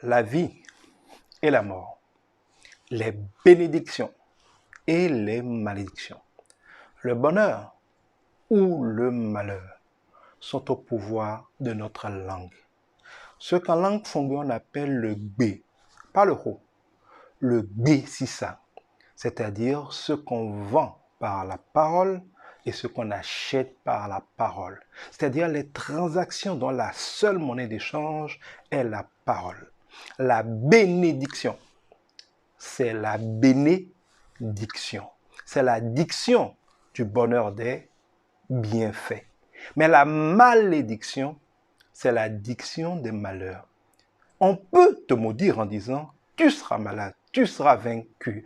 la vie et la mort, les bénédictions et les malédictions, le bonheur ou le malheur sont au pouvoir de notre langue. Ce qu'en langue fongée on appelle le B, pas le Ho, le B sissa, c'est-à-dire ce qu'on vend par la parole et ce qu'on achète par la parole, c'est-à-dire les transactions dont la seule monnaie d'échange est la parole. La bénédiction, c'est la bénédiction, c'est la diction du bonheur des bienfaits. Mais la malédiction, c'est la diction des malheurs. On peut te maudire en disant « tu seras malade, tu seras vaincu,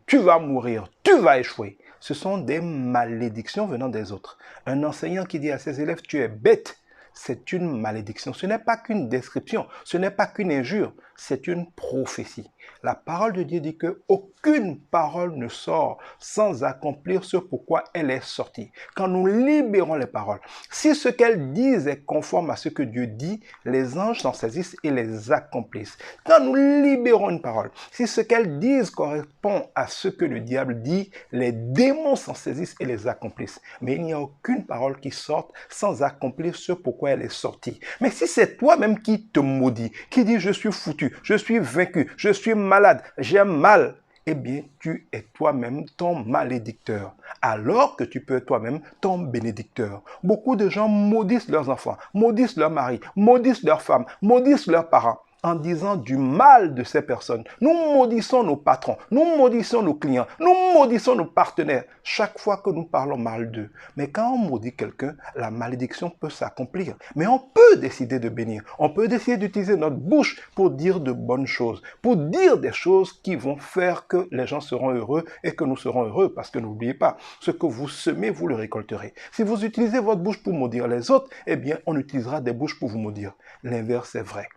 tu vas mourir, tu vas échouer ». Ce sont des malédictions venant des autres. Un enseignant qui dit à ses élèves « tu es bête », c'est une malédiction. Ce n'est pas qu'une description, ce n'est pas qu'une injure, c'est une prophétie. La parole de Dieu dit qu'aucune parole ne sort sans accomplir ce pourquoi elle est sortie. Quand nous libérons les paroles, si ce qu'elles disent est conforme à ce que Dieu dit, les anges s'en saisissent et les accomplissent. Quand nous libérons une parole, si ce qu'elles disent correspond à ce que le diable dit, les démons s'en saisissent et les accomplissent. Mais il n'y a aucune parole qui sorte sans accomplir ce pourquoi elle est sortie. Mais si c'est toi-même qui te maudis, qui dit je suis foutu, je suis vaincu, je suis malade, j'ai mal, eh bien, tu es toi-même ton malédicteur, alors que tu peux être toi-même ton bénédicteur. Beaucoup de gens maudissent leurs enfants, maudissent leur mari, maudissent leurs femmes, maudissent leurs parents, en disant du mal de ces personnes. Nous maudissons nos patrons, nous maudissons nos clients, nous maudissons nos partenaires, chaque fois que nous parlons mal d'eux. Mais quand on maudit quelqu'un, la malédiction peut s'accomplir. Mais on peut décider de bénir, on peut décider d'utiliser notre bouche pour dire de bonnes choses, pour dire des choses qui vont faire que les gens seront heureux et que nous serons heureux, parce que n'oubliez pas, ce que vous semez, vous le récolterez. Si vous utilisez votre bouche pour maudire les autres, eh bien, on utilisera des bouches pour vous maudire. L'inverse est vrai.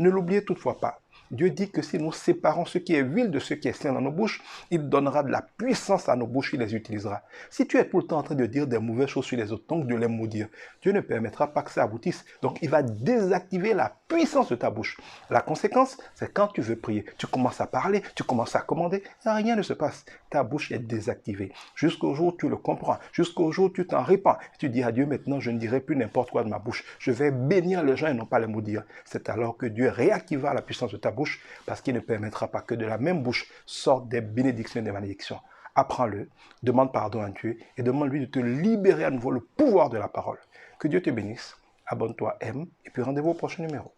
Ne l'oubliez toutefois pas. Dieu dit que si nous séparons ce qui est vil de ce qui est sain dans nos bouches, il donnera de la puissance à nos bouches, il les utilisera. Si tu es tout le temps en train de dire des mauvaises choses sur les autres, donc de les maudire, Dieu ne permettra pas que ça aboutisse. Donc il va désactiver la puissance de ta bouche. La conséquence, c'est quand tu veux prier, tu commences à parler, tu commences à commander, rien ne se passe. Ta bouche est désactivée. Jusqu'au jour où tu le comprends, jusqu'au jour où tu t'en répands. Tu dis à Dieu, maintenant je ne dirai plus n'importe quoi de ma bouche. Je vais bénir les gens et non pas les maudire. C'est alors que Dieu réactivera la puissance de ta bouche, parce qu'il ne permettra pas que de la même bouche sortent des bénédictions et des malédictions. Apprends-le, demande pardon à Dieu et demande-lui de te libérer à nouveau le pouvoir de la parole. Que Dieu te bénisse, abonne-toi, aime et puis rendez-vous au prochain numéro.